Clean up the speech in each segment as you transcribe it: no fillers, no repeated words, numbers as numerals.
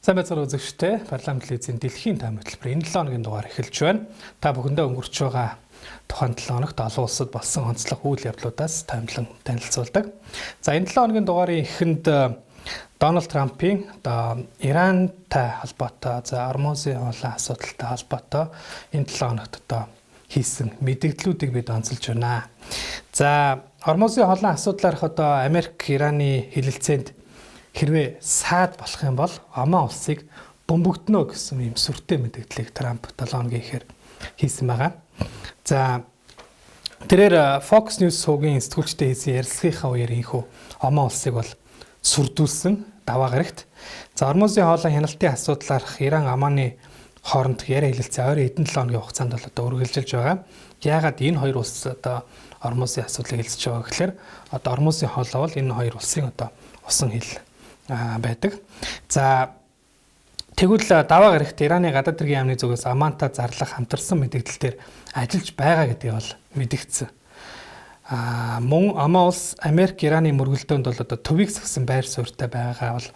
Сайн байцаар үзэгчтэй парламент телевизийн дэлхийн тайм хөтөлбөр энэ 7 хоногийн дугаар эхэлж байна. Та бүхэндээ өнгөрч байгаа тухайн 7 хоногт олон улсад болсон онцлог үйл явдлуудаас таймлан танилцуулдаг. За энэ 7 хоногийн дугаарын эхэнд Дональд Трампын Ирантай холбоотой, Ормозын хоолой асуудалтай холбоотой энэ 7 хоногт хийсэн мэдээллүүдийг бид онцолж байна. За Ормозын хоолой асуудлаарх Америк Ираны хэлэлцээнд хэрвээ саад болох юм бол Оман улсыг бөмбөгднө гэсэн юм сүртэй мэдээллийг Трамп 7 хоногийн ихээр хийсэн байгаа. За тэрээр Fox News суугийн сэтгүүлчтэй хийсэн ярилцлагынхаа үеэр инхүү Оман улсыг бол сүрдүүлсэн даваа гарагт. За Ормозын хоолой хяналтын асуудлаарх Иран Оманы хооронд яриа хэлэлцээ ойрын хэдэн 7 хоногийн хугацаанд бол үргэлжилж байгаа. Яагаад энэ хоёр улс Ормозын асуудлыг хэлэлцэж байгаа гэхээр Ормозын хоолой бол энэ хоёр улсын усан хил байдаг. За тэгвэл даваа гарагт Ираны гадаад хэргийн яамны зүгээс Омантай зарлах хамтарсан мэдээлэлээр ажиллаж байгаа гэдгийг бол мэдгдсэн. Мөн Оман улс Америк Ираны мөргөлдөөнд бол төвийг сагсан байр суурьтай байгаагаа бол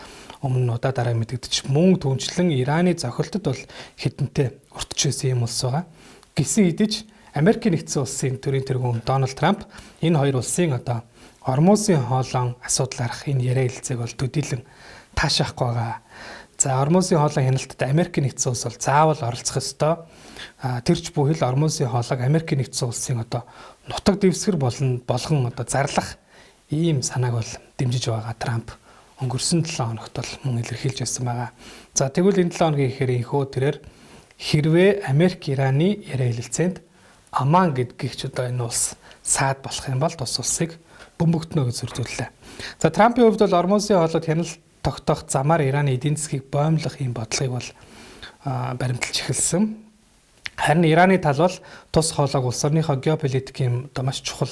өмнө удаа дараа мэдэгдэж мөн түнчлэн Ираны зохилтод бол хэдэнтэй өртөжсэн юм улс байгаа. Гэсэн хэдиж Америкийн нэгдсэн улсын төрийн тэргүүн Дональд Трамп энэ хоёр улсын Ормозын хоолойн асуудлаарх энэ яриа хэлцээг бол төдийлөн таашаахгүй байгаа. За Ормозын хоолой хяналтад Америкийн нэгдсэн улс бол заавал оролцох ёстой. Тэрч бүхэл Ормозын хоолойг Америкийн нэгдсэн улсын нутаг дэвсгэр болгон зарлах ийм санааг бол дэмжиж байгаа Трамп өнгөрсөн 7 хоногт бол мөн илэрхийлж байсан байгаа. За тэгвэл энэ 7 хоногийн ихээр инхүү тэрээр хэрвээ Америк Ираны яриа хэлэлцээнд Оман гэдгийгч энэ улс саад болох юм бол тус улсыг бөмбөгднө гэж сүрдүүллээ. За Трампын хувьд бол Ормозын хоолойд хяналт тогтоох замаар Ираны эдийн засгийг боомлох ийм бодлогыг бол баримталж эхэлсэн. Харин Ираны тал бол тус хоолойг улс орныхоо геополитикийн маш чухал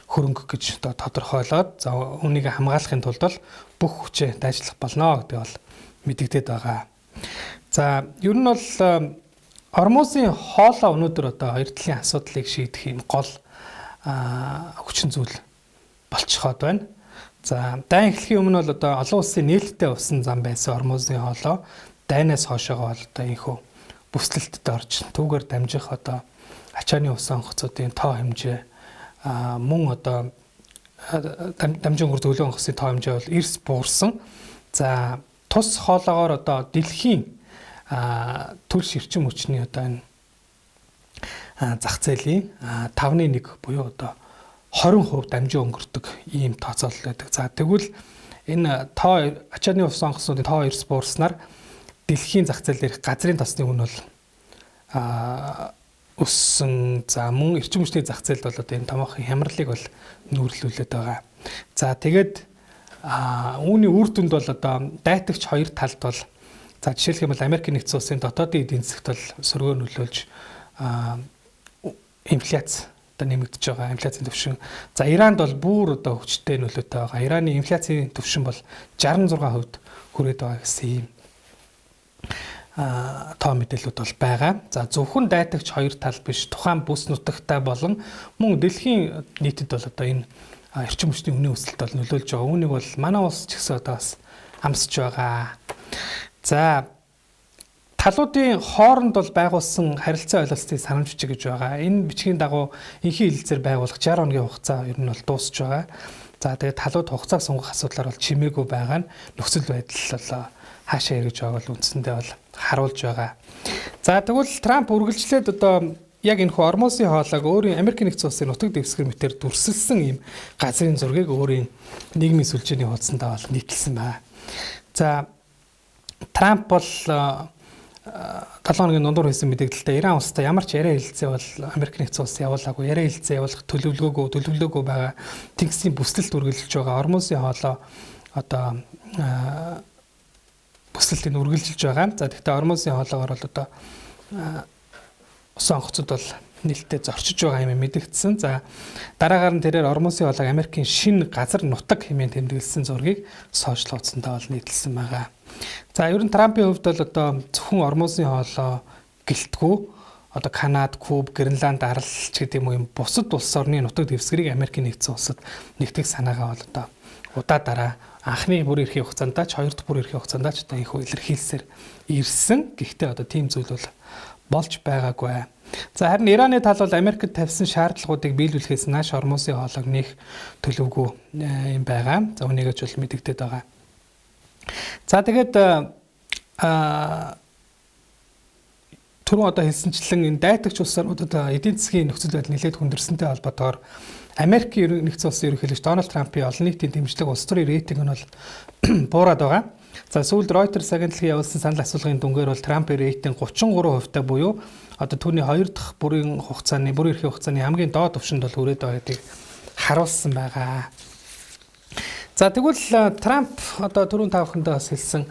хөрөнгө гэж тодорхойлоод за үүнийг хамгаалахын тулд бол бүх хүчээ дайжлах болно гэдэг бол мэдэгдээд байгаа. За ер нь бол Ормозын хоолой өнөөдөр хоёр талын асуудлыг шийдэх юм гол хүчин зүйл болчиход байна. За дайн эхлэхийн өмнө бол олон улсын нээлттэй усан зам байсан Ормозын хоолой дайнаас хоошоогоо бол инхүү бүслэлттэй орж түүгээр дамжих ачааны усан онгоцуудын тоо хэмжээ мөн дамжин хөрөлгөөний онгоцын тоо хэмжээ бол эрс буурсан. За тус хоолойгоор дэлхийн төрш эрчим хүчний энэ зах зээлийн 5.1 буюу 20% дамжин өнгөрдөг ийм тооцоолол байдаг. За тэгвэл энэ тоо ачааны усан онгоцны тоо эрс буурснаар дэлхийн зах зээл дээрх газрын тосны үн бол өссөн. За мөн эрчим хүчний зах зээлд бол энэ томоохон хямралыг бол нүүрлүүлээд байгаа. За тэгээд үүний үр дүнд бол дайтагч хоёр талд бол за жишээлх юм бол Америкийн нэгдсэн улсын дотоодын эдийн засагт бол сөргөө нөлөөлж инфляц нэмэгдэж байгаа. Инфляцийн түвшин. За Иранд бол бүр хүчтэй нөлөөтэй байгаа. Ираны инфляцийн түвшин бол 66% хүрээд байгаа гэсэн ийм тоо мэдээлэлүүд бол байгаа. За зөвхөн дайтагч хоёр тал биш тухайн бүс нутагтай болон мөн дэлхийн нийтэд бол энэ эрчим хүчний үнийн өсөлт бол нөлөөлж байгаа. Үүнийг бол манай улс ч гэсэн бас хамсаж байгаа. За талуудын хооронд бол байгуулсан харилцаа ойлголцын санамж бичиг гэж байгаа. Энэ бичгийн дагуу энхийн хэлэлцээр байгуулах 60 хоногийн хугацаа ер нь бол дуусч байгаа. За тэгээд талууд хугацааг сунгах асуудлаар бол чимээгүй байгаа нь нөхцөл байдал бол хаашаа эргэж байгааг бол үндсэндээ бол харуулж байгаа. За тэгвэл Трамп үргэлжлээд яг энэ Ормозын хоолойг өөрийн Америкийн нэгдсэн улсын нутаг дэвсгэр мэтээр дүрсэлсэн ийм газрын зургийг өөрийн нийгмийн сүлжээний хуудсандаа бол нийтэлсэн байна. За Трамп бол 7 хоногийн дундуур хийсэн мэдээлэлдээ Иран улстай ямар ч яриа хэлэлцээ бол Америк нэгдсэн улс явуулаагүй, яриа хэлэлцээ явуулах төлөвлөгөөгүй байгаа. Тэнгисийн бүслэлт үргэлжилж байгаа. Ормозын хоолой бүслэлтийг үргэлжилж байгаа. За тэгвэл Ормозын хоолойгоор бол усан онгоцод бол нэлээд зорчиж байгаа юм мэдэгдсэн. За дараагаар нь тэрээр Ормозын хоолойг Америкийн шинэ газар нутаг хэмээн тэмдэглэсэн зургийг сошиал хуудсандаа бол нийтэлсэн байгаа. За ер нь Трампын хувьд бол зөвхөн Ормозын хоолой гэлтгүү Канада, Куб, Гренланд, Аралч гэдэг юм бусад улс орны нутаг дэвсгэрийг Америкийн нэгдсэн улсад нэгтгэх санаагаа бол удаа дараа анхны бүр эрхийн хугацаанд ч хоёр дахь бүр эрхийн хугацаанд ч одоо энэхүү илэрхийлсээр ирсэн. Гэхдээ одоо тийм зүйл бол болж байгаагүй. За харин Ираны тал бол Америкт тавьсан шаардлагуудыг биелүүлэхээс нааш Ормосын хоолойг нээх төлөвгүй юм байгаа. За үнийгээ ч бол мэдэгдээд байгаа. За тэгээд түрүү одоо хэлсэнчлэн энэ дайтагч улсуудад эдийн засгийн нөхцөл байдал нэлээд хүндэрсэнтэй холбоотойгоор Америкийн нэгдсэн улсын ерөнхийлөгч Дональд Трампын олон нийтийн дэмжлэг улс төрийн рейтинг нь бол буураад байгаа. За сүүлд Reuters агентлагийн явуулсан санал асуулгын дүнгээр бол Трампын рейтинг 33% та буюу одоо түүний хоёр дахь бүр эрхийн хугацааны хамгийн доод түвшинд бол хүрээд байгаа гэдгийг харуулсан байгаа. За тэгвэл Трамп одоо түрүүн та бүхэндээ бас хэлсэн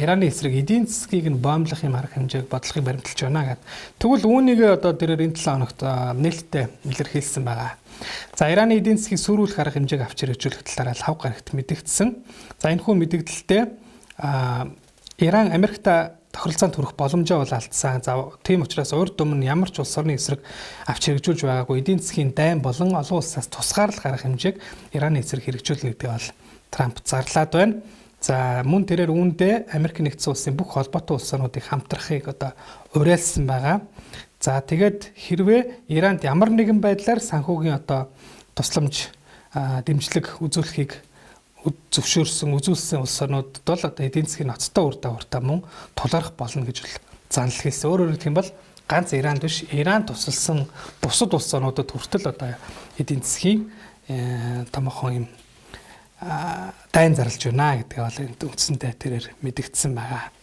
Ираны эсрэг эдийн засгийг нь боомлох юм арга хэмжээг бодлогыг баримталж байна гэдэг. Тэгвэл үүнийг одоо тэрээр энэ 7 хоногт нээлттэй илэрхийлсэн байгаа. За Ираны эдийн засгийг сүрүүлэх арга хэмжээг авч хэрэгжүүлэх талаар хав гарагт мэдэгдсэн. За энэхүү мэдэгдэлтэй Иран Америкта тохиролцоонд хүрэх боломжоо бол алдсан. За тийм учраас урд өмнө ямар ч улс орны эсрэг авч хэрэгжүүлж байгаагүй эдийн засгийн дайн болон олон улсаас тусгаарлах арга хэмжээг Ираны эсрэг хэрэгжүүлнэ гэдгийг бол Трамп зарлаад байна. За мөн тэрээр үүндээ Америк нэгдсэн улсын бүх холбоотой улс орнуудыг хамтрахыг одоо уриалсан байгаа. За тэгээд хэрвээ Иранд ямар нэгэн байдлаар санхүүгийн одоо тусламж дэмжлэг үзүүлэхийг үзүүлсэн улс орнуудад бол одоо эдийн засгийн ноцтой үр дагавартай мөн тулгарх болно гэж бол занл хэлсэн. Өөрөөр хэлбэл бол ганц Иранд биш, Иран тусалсан бусад улс орнуудад хүртэл одоо эдийн засгийн томоохон юм дайн зарлж байна гэдгээ бол үндсэндээ тэрээр мэдэгдсэн байгаа.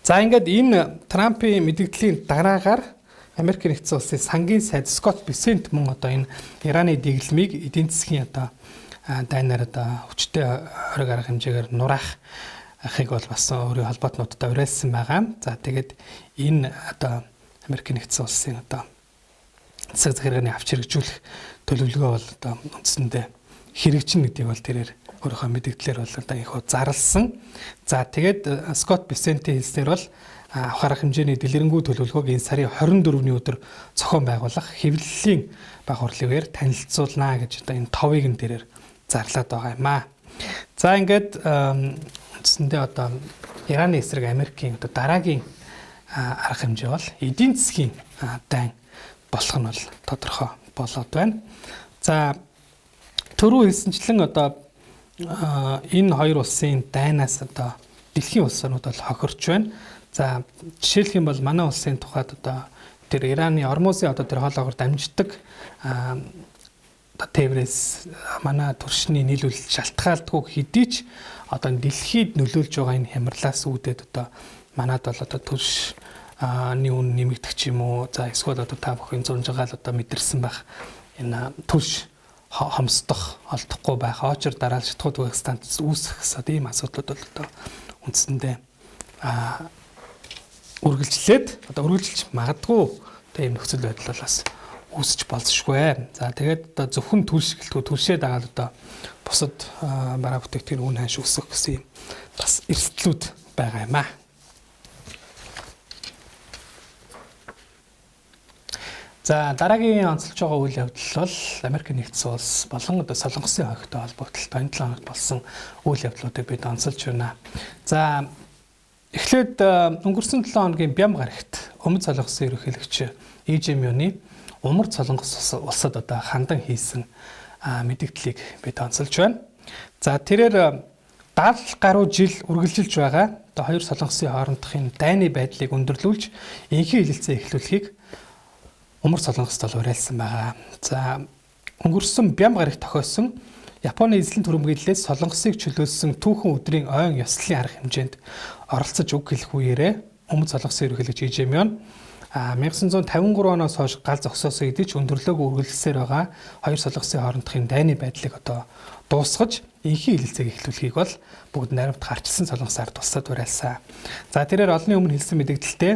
За ингээд энэ Трампын мэдэгдлийн дараагаар Америк нэгдсэн улсын сангийн сайд Скотт Бесент мөн одоо энэ Ираны дэглэмийг эдийн засгийн одоо дайнаар одоо хүчтэй ориг арга хэмжээгээр нураахыг бол бас өөрийн холбоотнуудтай уриалсан байгаа. За тэгээд энэ одоо Америк нэгдсэн улсын одоо засаг захиргааны авч хэрэгжүүлэх төлөвлөгөө бол одоо үндсэндээ хэрэгжин гэдгийг бол тэрээр өөрийнхөө мэдээлэлээр бол одоо ихөө зарлсан. За тэгээд Скотт Бесентийн хэлснээр бол авах арга хэмжээний дэлгэрэнгүй төлөвлөгөөг энэ сарын 24-ний өдөр зохион байгуулах хэвлэлийн багварлыгээр танилцуулна гэж одоо энэ товыг нь тэрээр зарлаад байгаа юм аа. За ингээд үндсэндээ одоо Ираны эсрэг Америкийн одоо дараагийн арга хэмжээ бол эдийн засгийн дайн болох нь бол тодорхой болоод байна. За түрүү хэлсэнчлэн одоо энэ хоёр улсын дайнаас одоо дэлхийн улс орнууд бол хохирч байна. За жишээлх юм бол манай улсын тухайд одоо тэр Ираны Ормосын одоо тэр хоолоогоор дамждаг тээврээс манай туршны нийлүүлэлт шалтгаалдаггүй хэдий ч одоо дэлхийд нөлөөлж байгаа энэ хямралаас үүдээд одоо манад бол одоо төлшний үн нэмэгдэх ч юм уу. За эсвэл одоо та бүхэн зунжгаал одоо мэдэрсэн байх энэ төлш хомсдох олдохгүй байх очор дараалждахгүй байх станц үүсэх гэсэн ийм асуудлууд бол одоо үндсэндээ үргэлжлээд одоо үргэлжилж магадгүй тийм нөхцөл байдал бол бас үүсэж болзошгүй. За тэгээд одоо зөвхөн төлш гэлтгүй төлшөө дагаад одоо бусад бараа бүтээгдэхүүн үн ханш өсөх гэсэн юм бас эрсдлүүд байгаа юм аа. За дараагийн онцолж байгаа үйл явдал бол Америк нэгдсэн улс болон одоо Солонгосын хойгтой холбогдлолтой энэ 7 хоногт болсон үйл явдлуудыг бид онцолж байна. За эхлээд өнгөрсөн 7 хоногийн Бям гарагт Өмнөд Солонгосын ерөнхийлөгч Ижемёны Умард Солонгос улсад одоо хандан хийсэн мэдээллийг бид онцолж байна. За тэрээр 70 гаруй жил үргэлжилж байгаа одоо хоёр Солонгосын хоорондохын дайны байдлыг өндөрлүүлж энхий хилэлцээ эхлүүлэхийг Умард Солонгост бол уриалсан байгаа. За өнгөрсөн Бям гарагт тохиосон Японы эзлэн түрэмгийллээс Солонгосыг чөлөөлсөн түүхэн өдрийн ойн ёслолын арга хэмжээнд оролцож үг хэлэх үеэрээ Өмнөд Солонгосын ерөнхийлөгч Ижемён 1953 оноос хойш гал зогсоосоо идэж өндөрлөөг үргэлжлэсээр байгаа хоёр Солонгосын хоорондохын дайны байдлыг одоо дуусгаж энхий хилэлцээг эхлүүлэхийг бол бүгд наримт гарчилсан Солонгос ард улсад уриалсан. За тэрээр олонний өмнө хэлсэн мэдээлэлтэй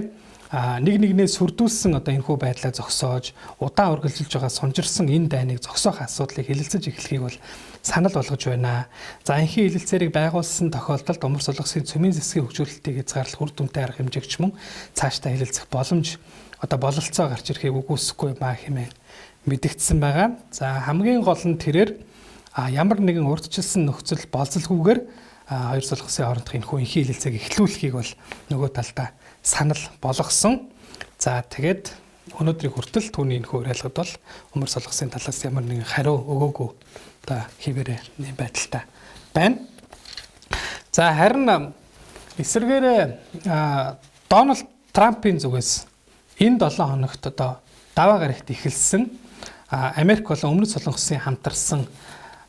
нэг нэгнээ сүрдүүлсэн одоо энэхүү байдлаа зогсоож удаан үргэлжилж байгаа сунжирсан энэ дайныг зогсоох асуудлыг хилэлцэж эхлэхийг бол санал болгож байна. За энэхий хилэлцээрийг байгуулсан тохиолдолд Умар Солонгосын цөмийн засгийн хөгжүүлэлтийг хязгаарлах үр дүнтэй арга хэмжээгч мөн цаашдаа хилэлцэх боломж одоо бололцоо гарч ирэхийг үгүйсэхгүй маа хэмээн мэдэгдсэн байгаа. За хамгийн гол нь тэрээр ямар нэгэн урьдчилсан нөхцөл болцолгүйгээр хоёр улсын хоорондох энэ хүү инхий хэлэлцээг эхлүүлэхийг бол нөгөө талдаа санал болгосон. За тэгээд өнөөдрийг хүртэл түүний энэ хүү уриалгад бол Умар Солонгосын талаас ямар нэгэн хариу өгөөгүй одоо хിവэрэ нэм байдалтай байна. За харин эсвэргээр Дональд Трампын зүгээс энэ 7 хоногт одоо даваа гарагт эхэлсэн Америк болон Өмнөд Солонгосын хамтарсан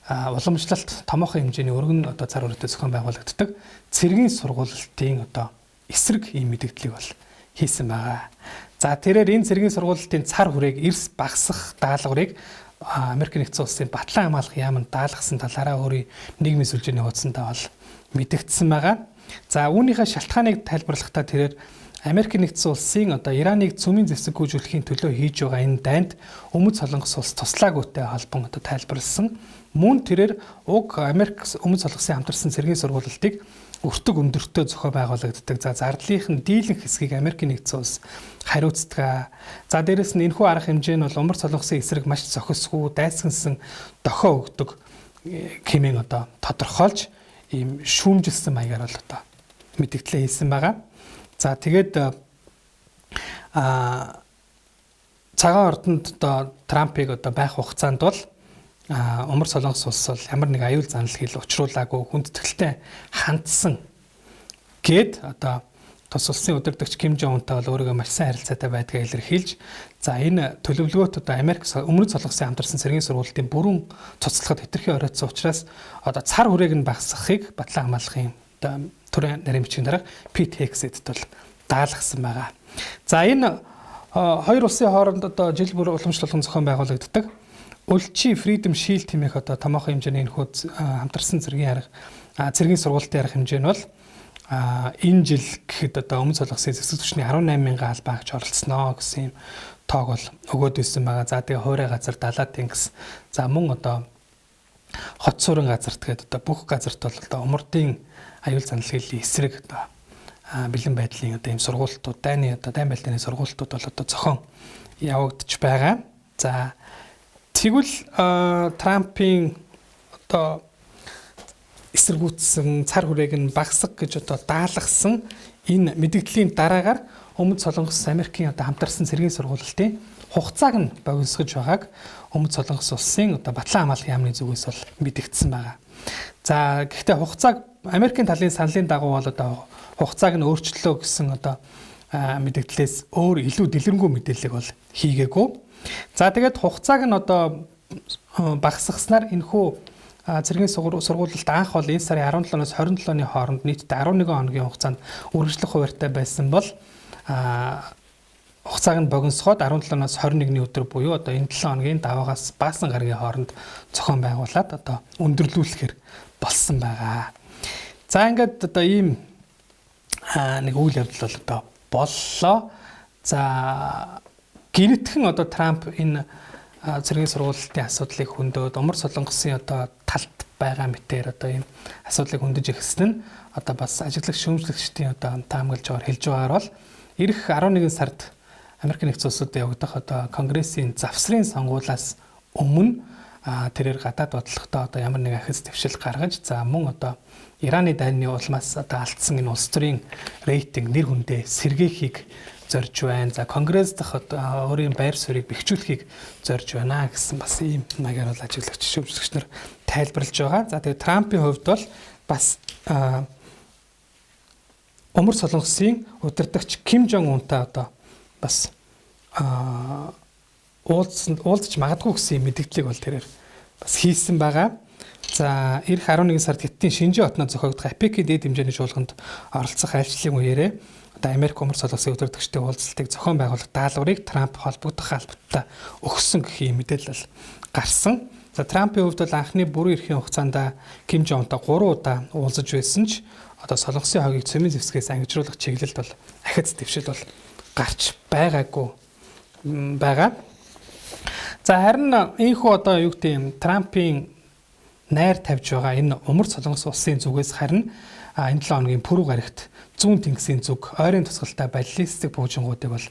уламжлалт томоохон хэмжээний өргөн одоо цар хүрээтэй зохион байгуулагддаг цэргийн сургуулалтын одоо эсрэг ийм мэдээллийг бол хийсэн байгаа. За тэрээр энэ цэргийн сургуулалтын цар хүрээг эрс багасгах даалгаврыг Америк нэгдсэн улсын батлан хамгаалах яамд даалгасан талаараа өөрийн нийгмийн сүлжээний хуудсандаа бол мэдэгдсэн байгаа. За үүнийхээ шалтгааныг тайлбарлахдаа тэрээр Америк нэгдсэн улсын одоо Ираныг цөмийн зэвсэг гүйцэтгэхийн төлөө хийж байгаа энэ дайнд Өмнөд Солонгос улс туслаагүйтэй холбон одоо тайлбарлсан. Мөн тэрээр уг Америк Өмнөд Солонгосын хамтарсан цэргийн сургуулалтыг өртөг өндөртөө зохион байгуулагддаг. За зардлынхын дийлэнх хэсгийг Америк нэгдсэн улс хариуцдаг. За дээрэс нь энэхүү арга хэмжээ нь бол Умар Солонгосын эсрэг маш зохисгүй дайсагнсан дохио өгдөг хэмээн одоо тодорхойлж ийм шүүмжилсэн маягаар бол одоо мэдээлэл хийсэн байгаа. За тэгээд цагаан ордонд одоо Трампыг одоо байх хугацаанд бол Умар Солонгос улс бол ямар нэг аюул занал хэл учруулаагүй хүндэтгэлтэй хандсан гэд одоо тус улсын удирдагч Ким Жон Унтай бол өөрийгөө маш сайн харилцаатай байдгаа илэрхийлж за энэ төлөвлөгөөт одоо Америк Өмнөд Солонгосын хамтарсан цэргийн сургуулийн бүрэн цуцлахад хэтэрхий оройтсон учраас одоо цар хүрээг нь багасгахыг батлан хамгаалахын одоо төрийн нарийн бичгийн дарга Пит Хексэд бол даалгасан байгаа. За энэ хоёр улсын хооронд одоо жил бүр уламжлалт зохион байгуулагддаг Улчи Freedom Shield хэмээх одоо томоохон хэмжээний энэхүү хамтарсан цэргийн цэргийн сургуулийн арга хэмжээ нь бол энэ жил гэхэд одоо Өмнөд Солонгосын зэвсэг түвшний 18,000 албаагч оролцсноо гэсэн юм тоог бол өгөөд байсан байгаа. За тэгээ хуурай газар далаа тэнгис за мөн одоо хот суурин газарт гээд одоо бүх газарт бол одоо умардын аюул занал хэллийн эсрэг одоо бэлэн байдлын одоо ийм сургуультууд дайны одоо дайн байлдааны сургуультууд бол одоо зохион явагдаж байгаа. За тэгвэл Трампын одоо эсэргүүцсэн цар хүрээг нь багасгах гэж одоо даалгасан энэ мэдээллийн дараагаар Өмнөд Солонгос Америкийн одоо хамтарсан цэргийн сургуулалтын хугацааг нь богиносгож байгааг Өмнөд Солонгос улсын одоо батлан хамгаалах яамны зүгээс бол мэдэгдсэн байгаа. За гэхдээ хугацааг Америкийн талын саналын дагуу бол одоо хугацааг нь өөрчлөлөө гэсэн одоо мэдээлэлээс өөр илүү дэлгэрэнгүй мэдээлэл бол хийгээгүй. За тэгээд хугацааг нь одоо багасгаснаар энэхүү цэргийн сургуулалт анх бол энэ сарын 17-оос 27-ны хооронд нийтдээ 11 хоногийн хугацаанд үргэлжлэх хуваарьтай байсан бол хугацааг нь богиносгоод 17-оос 21-ний өдөр буюу одоо энэ 7 хоногийн даваагаас баасан гарагийн хооронд зохион байгуулад одоо өндөрлүүлэхээр болсон байгаа. За ингээд одоо ийм нэг үйл явдал бол одоо боллоо. За гинэтхэн одоо Трамп энэ цэргийн сургуулалтын асуудлыг хөндөд Умар Солонгосын одоо талд байгаа мэтээр одоо ийм асуудлыг хөндөж ирсэн нь одоо бас ажиглагч шүүмжлэгчдийн одоо таамаглаж байгаа хэлж байгаагаар бол ирэх 11 сард Америк нэгдсэн улсад явагдах одоо Конгрессийн завсрын сонгуулиас өмнө тэрээр гадаад бодлоготой одоо ямар нэг ахиц твшил гаргаж за мөн одоо Ираны дайны улмаас одоо алдсан энэ улс төрийн рейтинг нэр хүндээ сэргээхийг зорж байна. За Конгресс дахь одоо өөрийн байр суурийг бэхжүүлэхийг зорж байна гэсэн бас ийм маягаар бол ажиглагч шүүмжлэгч нар тайлбарлаж байгаа. За тэгээд Трампын хувьд бол бас Умар Солонгосын удирдагч Ким Жон Унтай одоо бас уулзч магадгүй гэсэн мэдээллийг бол тэрээр бас хийсэн байгаа. За ирэх 11 сард Хятадын Шинжи хотноо зохиогдох АПЕК-ийн дээд хэмжээний чуулганд оролцох айлчлалын үеэрээ одоо Америк Умар Солонгосын удирдагчдын уулзалтыг зохион байгуулах даалгаврыг Трамп холбогдох албаттай өгсөн гэх юм мэдээлэл гарсан. За Трампын хувьд бол анхны бүрэн эрхийн хугацаанд Ким Жон Унтай 3 удаа уулзаж байсан ч одоо Солонгосын хойгийг цөмийн зэвсгээс ангижруулах чиглэлд бол ахиц твшил бол гарч байгаагүй байгаа. За харин ийхүү одоо юу гэдэг юм Трампын найр тавьж байгаа энэ Умар Солонгос улсын зүгээс харин энэ 7 хоногийн пүрэв гарагт зүүн тэнгисийн зүг ойрын тусгалтай баллистик буужингуудыг бол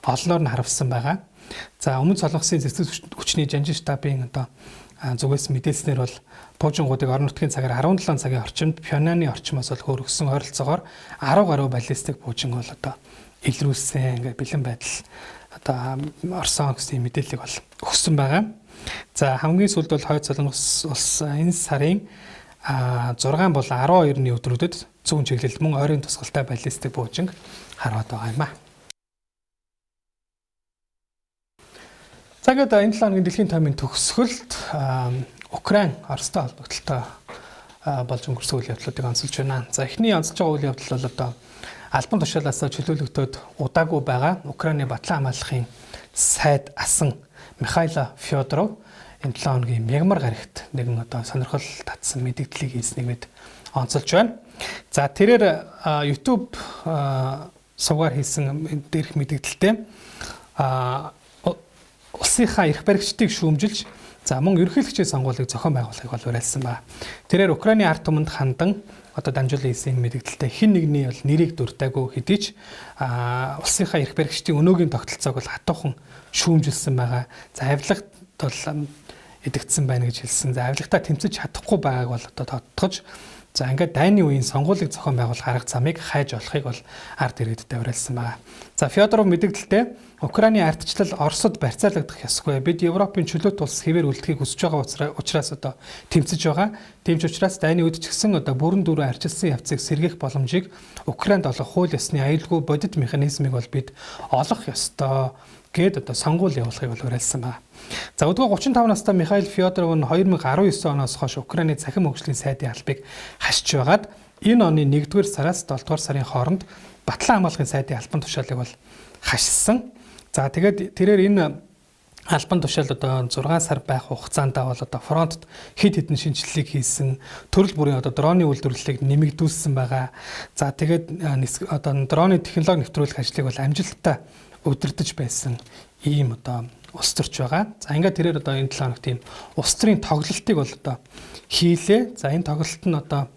олноор нь харавсан байгаа. За Өмнөд Солонгосын зэвсэг хүчний жанжин штабын одоо зүгээс мэдээлснээр бол буужингуудыг орон нутгийн цагаар 17 цагийн орчимд Пхёньяны орчмоос бол хөргсөн ойролцоогоор 10 гаруй баллистик буужин бол одоо илрүүлсэн ингээ бэлэн байдал одоо орсон гэсэн мэдээллийг бол өгсөн байгаа. За хамгийн сүүлд бол Хойд Солонгос улс энэ сарын 6 бол 12-ны өдрүүдэд зүүн чиглэлд мөн ойрын тусгалтай баллистик буужинг хараад байгаа юм а. Цагаад энэ 7 хоногийн дэлхийн таймын төгсгөлд Украин Оростой холбогдлолтой болж өнгөрсөн үйл явдлуудыг онцолж байна. За эхний онцолж байгаа үйл явдал бол одоо албан тушаалаас чөлөөлөгдөд удаагүй байгаа Украины батлан хамгаалахын сайд асан Михаил Фёдоров энэ 7 хоногийн мягмар гарагт нэгэн одоо сонирхол татсан мэдээллийг хийснийг бид онцолж байна. За тэрээр YouTube сувгаар хийсэн дээрх мэдээлэлтэй улсынхаа эрх баригчдыг шүүмжилж за мөн ерөнхийлөгчийн сонгуулийг зохион байгуулахыг бол уриалсан байна. Тэрээр Украины ард түмэнд хандан одоо дамжуулан хийсэн мэдээлэлтэй хэн нэгний бол нэрийг дуртаагүй хэдий ч улсынхаа эрх баригчдын өнөөгийн тогтолцоог бол хатуухан шүүмжилсэн байгаа. За авилгад бол идэгдсэн байна гэж хэлсэн. За авилгатаа тэмцэж чадахгүй байгааг бол одоо тодтогч за ингээд дайны үеийн сонгуулийг зохион байгуулах арга замыг хайж олохыг бол ард иргэдтэй уриалсан байгаа. За Фёдоров мэдээлэлтэй Украины ардчлал Оросд барьцаалагдах ёсгүй. Бид Европын чөлөөт улс хэвээр үлдэхийг хүсэж байгаа учраас одоо тэмцэж байгаа. Тэмч учраас дайны үед ч гэсэн одоо бүрэн дүүрэн арчилсан явцыг сэргээх боломжийг Украинд олох хууль ёсны аюулгүй бодит механизмыг бол бид олох ёстой гэд одоо сонгуул явуулахыг бол уриалсан байна. За өдгөө 35 настай Михаил Фёдоров нь 2019 оноос хойш Украины цахим хөгжлийн сайдын албыг хашиж байгаад энэ оны 1-р сараас 7-р сарын хооронд батлан хамгаалахын сайдын албан тушаалыг бол хашсан. За тэгээд тэрээр энэ албан тушаал одоо 6 сар байх хугацаанд бол одоо фронтод хэд хэдэн шинжилгээг хийсэн, төрөл бүрийн одоо дроны үйлдвэрлэлийг нэмэгдүүлсэн байгаа. За тэгээд одоо дроны технологи нэвтрүүлэх ажлыг бол амжилттай удирдах байсан ийм одоо улс төрч байгаа. За ингээд тэрээр одоо энэ 7 хоног тийм улс төрийн тоглолтыг бол одоо хийлээ. За энэ тоглолт нь одоо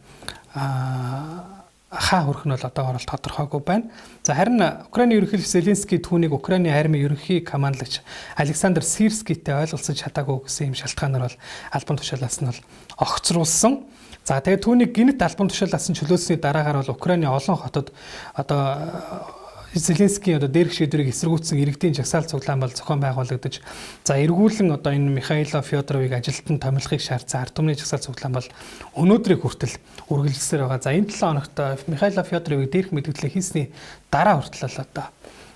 хаа хүрэх нь бол одоогоор бол тодорхойгүй байна. За харин Украины ерөнхийлөгч Зеленский түүнийг Украины армийн ерөнхий командлагч Александр Сирскийтэй ойлголцож чадаагүй гэсэн юм шалтгаанаар бол албан тушаалаас нь бол огцруулсан. За тэгээд түүнийг гинт албан тушаалаас нь чөлөөлсөний дараагаар бол Украины олон хотод одоо Зеленский одоо дээрх шийдвэрийг эсэргүүцсэн иргэдийн жагсаал цуглаан бол зохион байгуулагдаж за эргүүлэн одоо энэ Михаил Фёдоровыг ажилтан томилхыг шаардсан ард түмний жагсаал цуглаан бол өнөөдрийг хүртэл үргэлжилсээр байгаа. За энэ 7 хоногт Михаил Фёдоровыг дээрх мэдээлэл хийсний дараа хүртэл одоо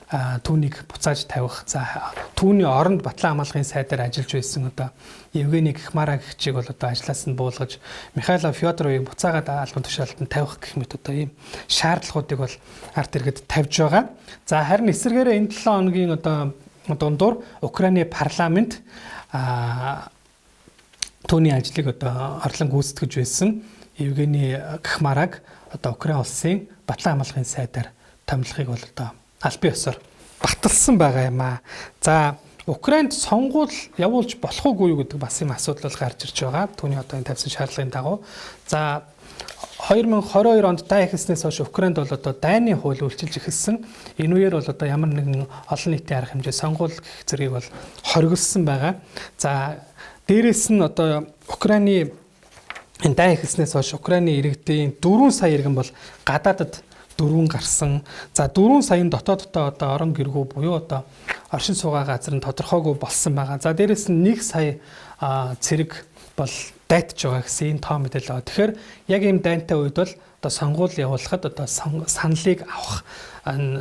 түүнийг буцааж тавих за түүний оронд батлан хамгаалахын сайдаар ажиллаж байсан одоо Евгений Кхмараг гихчийг бол одоо ажлаас нь буулгаж Михаил Фёдоровыг буцаагаад албан тушаалд нь тавих гэх мэт одоо ийм шаардлагуудыг бол ард иргэд тавьж байгаа. За харин эсвэргээрээ энэ 7 хоногийн одоо дундуур Украины парламент түүний ажлыг одоо орлон гүйцэтгэж байсан Евгений Кхмараг одоо Украин улсын батлан хамгаалахын сайдаар томилхыг бол одоо албан ёсоор баталсан байгаа юм аа. За Украинд сонгуул явуулж болох уугүй юу гэдэг бас юм асуудал гарч ирж байгаа. Түүний одоо энэ тавьсан шаардлагын дагуу. За 2022 онд дай эхэлснээс хойш Украинд бол одоо дайны хууль үйлчилж эхэлсэн. Энэ үеэр бол одоо ямар нэгэн олон нийтийн арга хэмжээ сонгуул гэх зэргийг бол хоригдсан байгаа. За дээрэс нь одоо Украины энэ дай эхэлснээс хойш Украины иргэдийн 4 сая иргэн бол гадаадад дөрвөн гарсан. За 4 саяын дотооддоо одоо орон гэргүү буюу одоо оршин суугаа газар нь тодорхойгүй болсон байгаа. За дээрэс нь 1 сая цэрэг бол дайтж байгаа гэсэн энэ тоо мэдээлэл байгаа. Тэгэхээр яг ийм дайнтай үед бол одоо сонгуул явуулахад одоо саналыг авах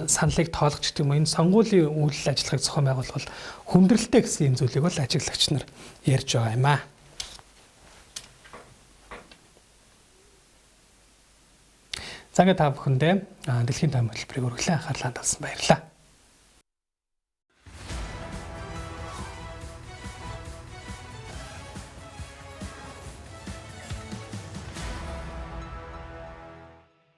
саналыг тоологч гэх юм уу энэ сонгуулийн үйл ажиллагааг зохион байгуулах бол хүндрэлтэй гэсэн юм зүйлийг бол ажиглагч нар ярьж байгаа юм аа. За ингээд та бүхэндээ дэлхийн тайм хөтөлбөрийг үргэлжлэн анхаарлаа тавьсан баярлалаа.